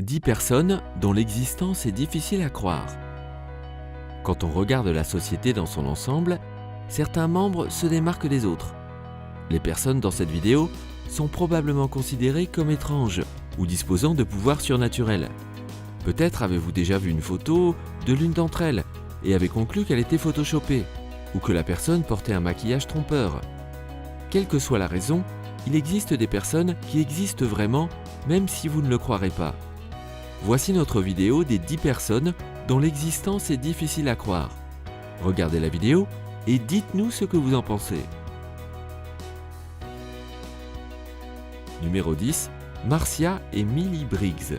10 personnes dont l'existence est difficile à croire. Quand on regarde la société dans son ensemble, certains membres se démarquent des autres. Les personnes dans cette vidéo sont probablement considérées comme étranges ou disposant de pouvoirs surnaturels. Peut-être avez-vous déjà vu une photo de l'une d'entre elles et avez conclu qu'elle était photoshopée ou que la personne portait un maquillage trompeur. Quelle que soit la raison, il existe des personnes qui existent vraiment, même si vous ne le croirez pas. Voici notre vidéo des 10 personnes dont l'existence est difficile à croire. Regardez la vidéo et dites-nous ce que vous en pensez. Numéro 10. Marcia et Millie Briggs.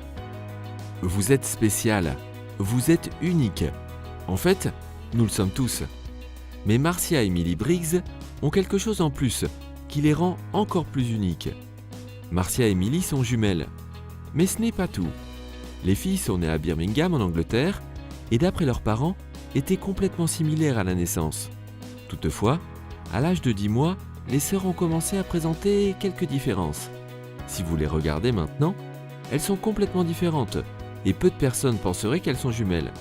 Vous êtes spécial, vous êtes unique. En fait, nous le sommes tous. Mais Marcia et Millie Briggs ont quelque chose en plus qui les rend encore plus uniques. Marcia et Millie sont jumelles. Mais ce n'est pas tout. Les filles sont nées à Birmingham en Angleterre et d'après leurs parents, étaient complètement similaires à la naissance. Toutefois, à l'âge de 10 mois, les sœurs ont commencé à présenter quelques différences. Si vous les regardez maintenant, elles sont complètement différentes et peu de personnes penseraient qu'elles sont jumelles,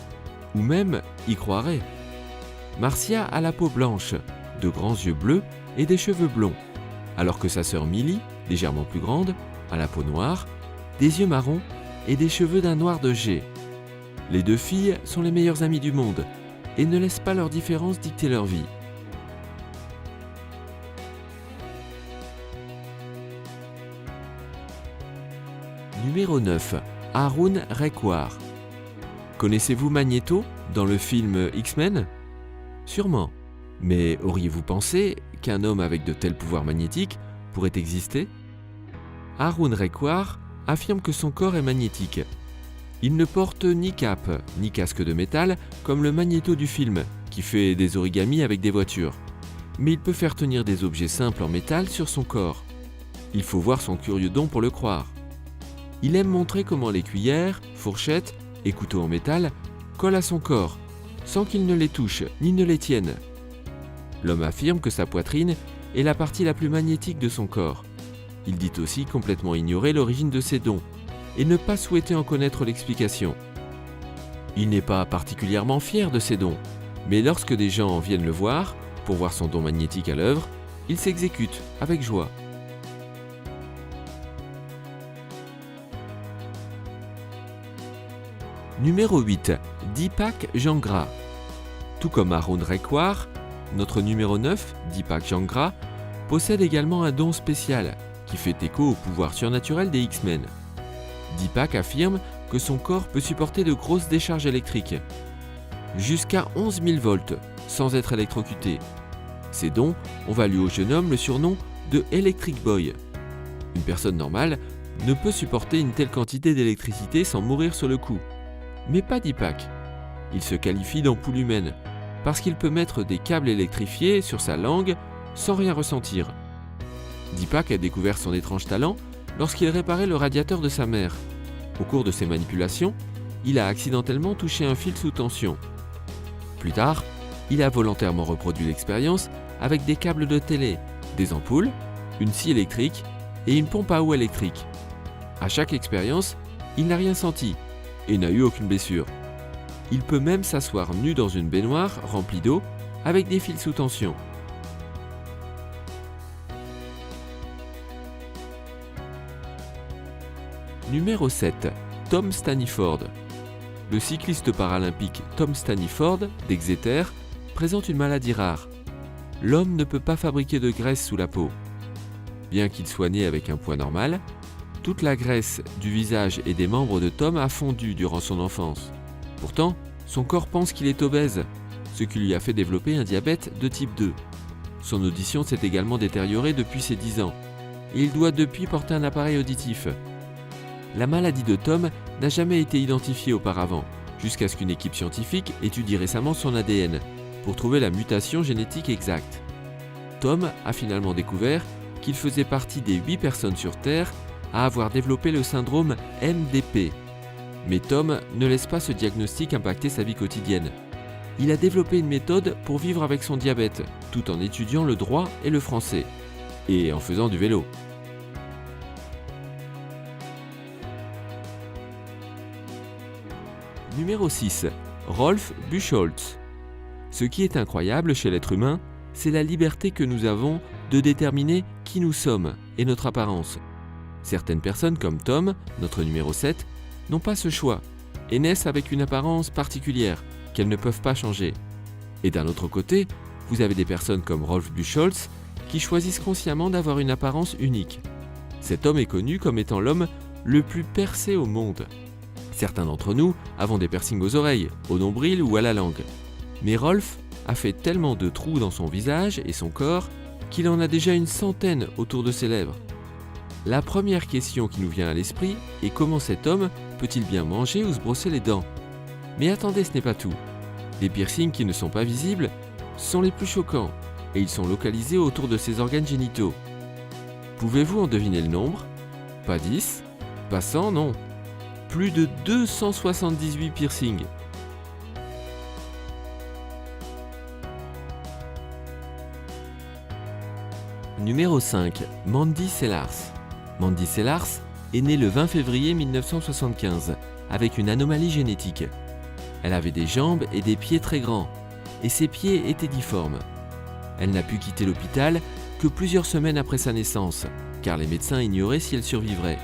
ou même y croiraient. Marcia a la peau blanche, de grands yeux bleus et des cheveux blonds, alors que sa sœur Millie, légèrement plus grande, a la peau noire, des yeux marrons et des cheveux d'un noir de jais. Les deux filles sont les meilleures amies du monde et ne laissent pas leurs différences dicter leur vie. Numéro 9. Harun Requar. Connaissez-vous Magneto dans le film X-Men ? Sûrement. Mais auriez-vous pensé qu'un homme avec de tels pouvoirs magnétiques pourrait exister ? Harun Requar affirme que son corps est magnétique. Il ne porte ni cape, ni casque de métal comme le Magneto du film, qui fait des origamis avec des voitures. Mais il peut faire tenir des objets simples en métal sur son corps. Il faut voir son curieux don pour le croire. Il aime montrer comment les cuillères, fourchettes et couteaux en métal collent à son corps, sans qu'il ne les touche ni ne les tienne. L'homme affirme que sa poitrine est la partie la plus magnétique de son corps. Il dit aussi complètement ignorer l'origine de ses dons et ne pas souhaiter en connaître l'explication. Il n'est pas particulièrement fier de ses dons, mais lorsque des gens viennent le voir pour voir son don magnétique à l'œuvre, il s'exécute avec joie. Numéro 8. Deepak Jangra. Tout comme Harun Requar, notre numéro 9, Deepak Jangra, possède également un don spécial qui fait écho au pouvoir surnaturel des X-Men. Deepak affirme que son corps peut supporter de grosses décharges électriques, jusqu'à 11 000 volts, sans être électrocuté. Ces dons ont valu au jeune homme le surnom de Electric Boy. Une personne normale ne peut supporter une telle quantité d'électricité sans mourir sur le coup. Mais pas Deepak. Il se qualifie d'ampoule humaine, parce qu'il peut mettre des câbles électrifiés sur sa langue sans rien ressentir. Deepak a découvert son étrange talent lorsqu'il réparait le radiateur de sa mère. Au cours de ses manipulations, il a accidentellement touché un fil sous tension. Plus tard, il a volontairement reproduit l'expérience avec des câbles de télé, des ampoules, une scie électrique et une pompe à eau électrique. À chaque expérience, il n'a rien senti et n'a eu aucune blessure. Il peut même s'asseoir nu dans une baignoire remplie d'eau avec des fils sous tension. Numéro 7. Tom Staniford. Le cycliste paralympique Tom Staniford, d'Exeter, présente une maladie rare. L'homme ne peut pas fabriquer de graisse sous la peau. Bien qu'il soit né avec un poids normal, toute la graisse du visage et des membres de Tom a fondu durant son enfance. Pourtant, son corps pense qu'il est obèse, ce qui lui a fait développer un diabète de type 2. Son audition s'est également détériorée depuis ses 10 ans, et il doit depuis porter un appareil auditif. La maladie de Tom n'a jamais été identifiée auparavant, jusqu'à ce qu'une équipe scientifique étudie récemment son ADN pour trouver la mutation génétique exacte. Tom a finalement découvert qu'il faisait partie des 8 personnes sur Terre à avoir développé le syndrome MDP. Mais Tom ne laisse pas ce diagnostic impacter sa vie quotidienne. Il a développé une méthode pour vivre avec son diabète, tout en étudiant le droit et le français, et en faisant du vélo. Numéro 6. Rolf Buchholz. Ce qui est incroyable chez l'être humain, c'est la liberté que nous avons de déterminer qui nous sommes et notre apparence. Certaines personnes comme Tom, notre numéro 7, n'ont pas ce choix et naissent avec une apparence particulière qu'elles ne peuvent pas changer. Et d'un autre côté, vous avez des personnes comme Rolf Buchholz qui choisissent consciemment d'avoir une apparence unique. Cet homme est connu comme étant l'homme le plus percé au monde. Certains d'entre nous avons des piercings aux oreilles, au nombril ou à la langue. Mais Rolf a fait tellement de trous dans son visage et son corps qu'il en a déjà une centaine autour de ses lèvres. La première question qui nous vient à l'esprit est comment cet homme peut-il bien manger ou se brosser les dents ? Mais attendez, ce n'est pas tout. Les piercings qui ne sont pas visibles sont les plus choquants et ils sont localisés autour de ses organes génitaux. Pouvez-vous en deviner le nombre ? Pas 10, pas 100, non. Plus de 278 piercings. Numéro 5. Mandy Sellars. Mandy Sellars est née le 20 février 1975 avec une anomalie génétique. Elle avait des jambes et des pieds très grands et ses pieds étaient difformes. Elle n'a pu quitter l'hôpital que plusieurs semaines après sa naissance car les médecins ignoraient si elle survivrait.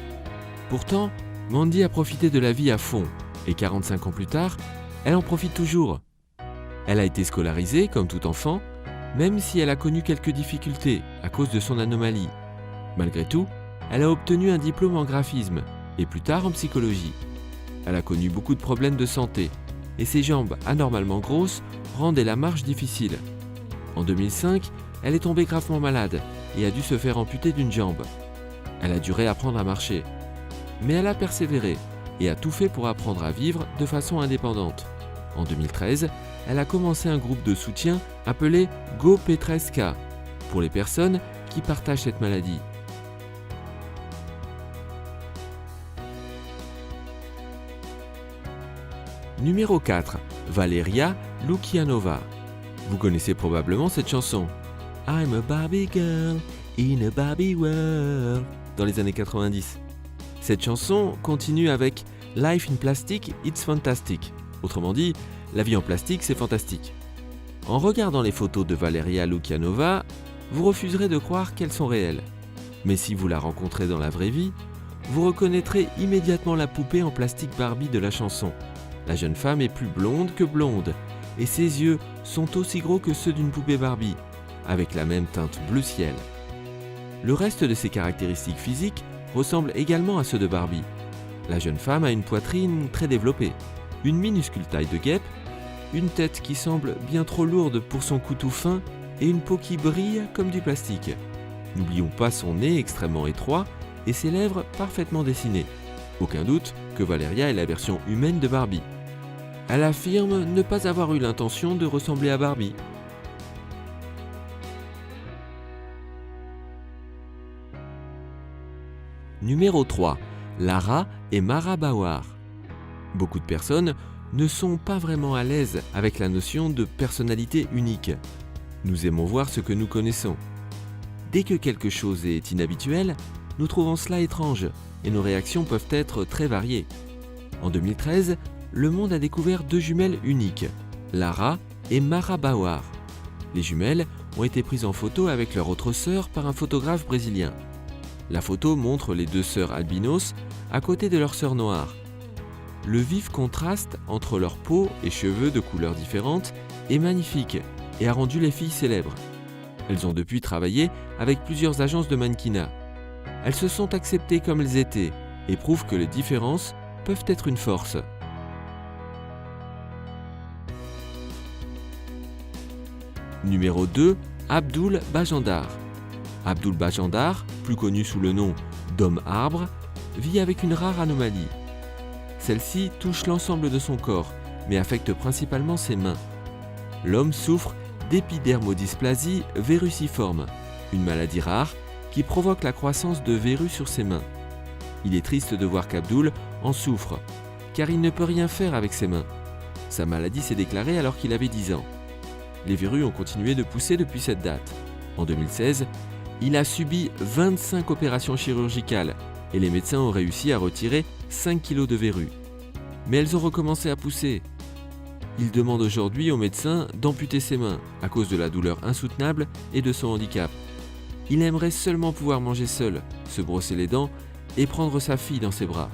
Pourtant, Mandy a profité de la vie à fond et 45 ans plus tard, elle en profite toujours. Elle a été scolarisée comme tout enfant, même si elle a connu quelques difficultés à cause de son anomalie. Malgré tout, elle a obtenu un diplôme en graphisme et plus tard en psychologie. Elle a connu beaucoup de problèmes de santé et ses jambes anormalement grosses rendaient la marche difficile. En 2005, elle est tombée gravement malade et a dû se faire amputer d'une jambe. Elle a dû réapprendre à marcher. Mais elle a persévéré et a tout fait pour apprendre à vivre de façon indépendante. En 2013, elle a commencé un groupe de soutien appelé Go Petreska pour les personnes qui partagent cette maladie. Numéro 4. Valeria Lukianova. Vous connaissez probablement cette chanson. I'm a Barbie girl in a Barbie world dans les années 90. Cette chanson continue avec Life in plastic, it's fantastic. Autrement dit, la vie en plastique, c'est fantastique. En regardant les photos de Valeria Lukianova, vous refuserez de croire qu'elles sont réelles. Mais si vous la rencontrez dans la vraie vie, vous reconnaîtrez immédiatement la poupée en plastique Barbie de la chanson. La jeune femme est plus blonde que blonde, et ses yeux sont aussi gros que ceux d'une poupée Barbie, avec la même teinte bleu ciel. Le reste de ses caractéristiques physiques ressemble également à ceux de Barbie. La jeune femme a une poitrine très développée, une minuscule taille de guêpe, une tête qui semble bien trop lourde pour son cou tout fin et une peau qui brille comme du plastique. N'oublions pas son nez extrêmement étroit et ses lèvres parfaitement dessinées. Aucun doute que Valeria est la version humaine de Barbie. Elle affirme ne pas avoir eu l'intention de ressembler à Barbie. Numéro 3. Lara et Mara Bauer. Beaucoup de personnes ne sont pas vraiment à l'aise avec la notion de personnalité unique. Nous aimons voir ce que nous connaissons. Dès que quelque chose est inhabituel, nous trouvons cela étrange et nos réactions peuvent être très variées. En 2013, le monde a découvert deux jumelles uniques, Lara et Mara Bauer. Les jumelles ont été prises en photo avec leur autre sœur par un photographe brésilien. La photo montre les deux sœurs albinos à côté de leur sœur noire. Le vif contraste entre leur peau et cheveux de couleurs différentes est magnifique et a rendu les filles célèbres. Elles ont depuis travaillé avec plusieurs agences de mannequinat. Elles se sont acceptées comme elles étaient et prouvent que les différences peuvent être une force. Numéro 2. Abdul Bajandar. Abdul Bajandar, plus connu sous le nom d'homme arbre, vit avec une rare anomalie. Celle-ci touche l'ensemble de son corps, mais affecte principalement ses mains. L'homme souffre d'épidermodysplasie verruciforme, une maladie rare qui provoque la croissance de verrues sur ses mains. Il est triste de voir qu'Abdul en souffre, car il ne peut rien faire avec ses mains. Sa maladie s'est déclarée alors qu'il avait 10 ans. Les verrues ont continué de pousser depuis cette date. En 2016, il a subi 25 opérations chirurgicales et les médecins ont réussi à retirer 5 kilos de verrues. mais elles ont recommencé à pousser. Il demande aujourd'hui au médecin d'amputer ses mains à cause de la douleur insoutenable et de son handicap. Il aimerait seulement pouvoir manger seul, se brosser les dents et prendre sa fille dans ses bras.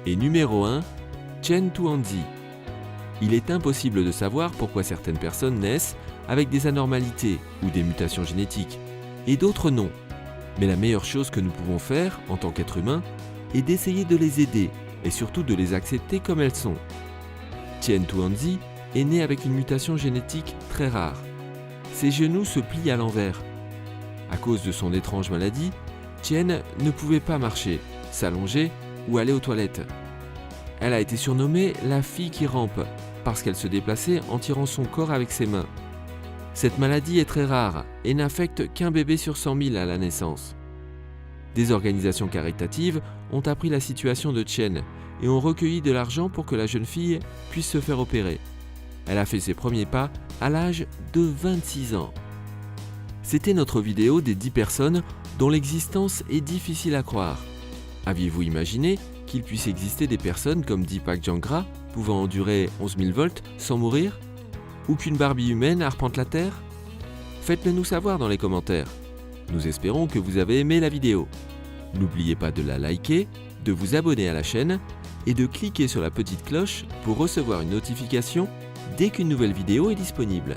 Et numéro 1, Chen Tuanzi. Il est impossible de savoir pourquoi certaines personnes naissent avec des anormalités ou des mutations génétiques, et d'autres non. Mais la meilleure chose que nous pouvons faire en tant qu'être humain est d'essayer de les aider et surtout de les accepter comme elles sont. Chen Tuanzi est né avec une mutation génétique très rare. Ses genoux se plient à l'envers. À cause de son étrange maladie, Chen ne pouvait pas marcher, s'allonger ou aller aux toilettes. Elle a été surnommée la fille qui rampe parce qu'elle se déplaçait en tirant son corps avec ses mains. Cette maladie est très rare et n'affecte qu'un bébé sur 100 000 à la naissance. Des organisations caritatives ont appris la situation de Chen et ont recueilli de l'argent pour que la jeune fille puisse se faire opérer. Elle a fait ses premiers pas à l'âge de 26 ans. C'était notre vidéo des 10 personnes dont l'existence est difficile à croire. Aviez-vous imaginé qu'il puisse exister des personnes comme Deepak Jangra pouvant endurer 11 000 volts sans mourir? Ou qu'une Barbie humaine arpente la Terre? Faites-le nous savoir dans les commentaires. Nous espérons que vous avez aimé la vidéo. N'oubliez pas de la liker, de vous abonner à la chaîne et de cliquer sur la petite cloche pour recevoir une notification dès qu'une nouvelle vidéo est disponible.